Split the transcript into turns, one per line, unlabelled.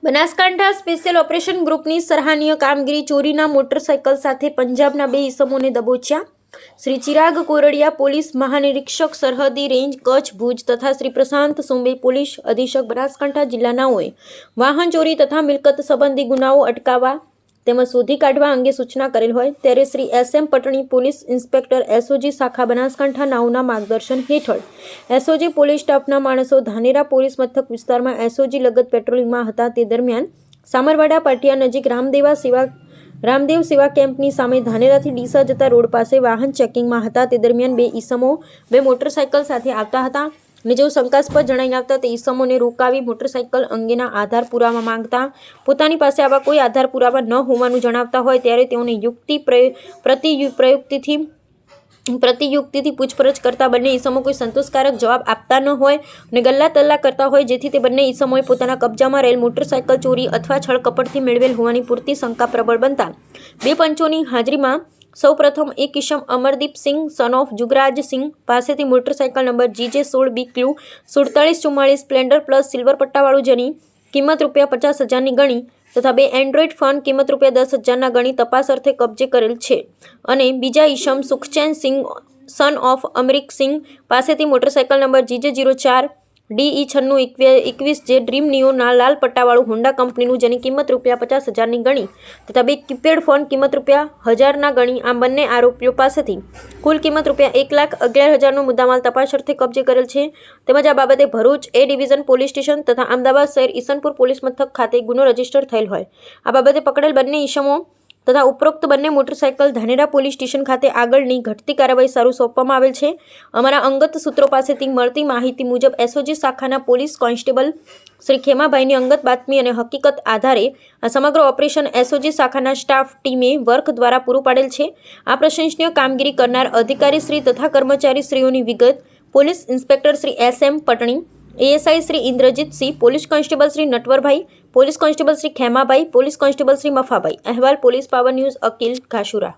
Banaskantha special operation ગ્રુપની સરાહનીય કામગીરી. ચોરીના મોટરસાયકલ સાથે પંજાબના 2 ઇસમોને દબોચ્યા. શ્રી ચિરાગ કોરડિયા, પોલીસ મહાનિરીક્ષક, સરહદી રેન્જ કચ્છ ભુજ તથા શ્રી પ્રશાંત સુંબે, પોલીસ અધિક્ષક બનાસકાંઠા જિલ્લાનાઓએ વાહન ચોરી તથા મિલકત સંબંધી ગુનાઓ અટકાવવા તેમજ શોધી કાઢવા અંગે સૂચના કરેલ હોય ત્યારે Shri SM Patni, police inspector SOG શાખા બનાસકાંઠા નાઓના માર્ગદર્શન હેઠળ SOG પોલીસ સ્ટાફના માણસો ધાનેરા પોલીસ મથક વિસ્તારમાં SOG લગત પેટ્રોલિંગમાં હતા. તે દરમિયાન સામરવાડા પાટિયા નજીક રામદેવ સેવા કેમ્પની સામે ધાનેરાથી ડીસા જતા રોડ પાસે વાહન ચેકિંગમાં હતા. તે દરમિયાન 2 ઈસમો 2 મોટરસાયકલ સાથે આવતા હતા અને જેઓ શંકાસ્પદ જણાઈ આવતા તે ઈસમોને રોકાવી મોટરસાયકલ અંગેના આધાર પુરાવા માંગતા પોતાની પાસે આવા કોઈ આધાર પુરાવા ન હોવાનું જણાવતા હોય ત્યારે તેઓને પ્રતિયુક્તિથી પૂછપરછ કરતા બંને ઈસમો કોઈ સંતોષકારક જવાબ આપતા ન હોય અને ગલ્લા તલ્લા કરતા હોય, જેથી તે બંને ઈસમોએ પોતાના કબજામાં રહેલ મોટરસાયકલ ચોરી અથવા છળકપટથી મેળવેલ હોવાની પૂરતી શંકા પ્રબળ બનતા 2 પંચોની હાજરીમાં સૌપ્રથમ એક ઈસમ અમરદીપ સિંહ સન ઓફ જુગરાજ સિંહ પાસેથી motorcycle number GJ16BQ 4744 Splendor plus silver પટ્ટાવાળું જેની કિંમત ₹50,000ની ગણી તથા 2 એન્ડ્રોઈડ ફોન કિંમત ₹10,000ના ગણી તપાસ અર્થે કબજે કરેલ છે. અને બીજા ઈસમ સુખચેન સિંહ સન ઓફ અમરીક સિંહ પાસેથી મોટરસાયકલ નંબર GJ04 DE9621 જે ડ્રીમ નિયોના લાલ પટ્ટાવાળું હોન્ડા કંપનીનું જેની કિંમત ₹50,000ની ગણી તથા 2 કીપેડ ફોન કિંમત ₹1,000ના ગણી. આમ બંને આરોપીઓ પાસેથી કુલ કિંમત ₹1,11,000નો મુદ્દામાલ તપાસ અર્થે કબજે કરેલ છે. તેમજ આ બાબતે Bharuch A division police station તથા અમદાવાદ શહેર ઈસનપુર પોલીસ મથક ખાતે ગુનો રજીસ્ટર થયેલ હોય. આ બાબતે પકડેલ બંને ઈસમો તથા ઉપરોક્ત બંને મોટરસાયકલ ધાનેરા પોલીસ સ્ટેશન ખાતે આગળની ઘટતી કાર્યવાહી સારું સોંપવામાં આવેલ છે. અમારા અંગત સૂત્રો પાસેથી મળતી માહિતી મુજબ SOG શાખાના પોલીસ કોન્સ્ટેબલ શ્રી ખેમાભાઈની અંગત બાતમી અને હકીકત આધારે આ સમગ્ર ઓપરેશન SOG શાખાના સ્ટાફ ટીમે વર્ક દ્વારા પૂરું પાડેલ છે. આ પ્રશંસનીય કામગીરી કરનાર અધિકારી શ્રી તથા કર્મચારી શ્રીઓની વિગત: police inspector Shri SM Patni, ASI Shri Indrajitsinh, police constable Shri Natvarbhai, police constable Shri Khemabhai, police constable Shri Mafabhai. અહેવાલ police power news, Akil Ghasura.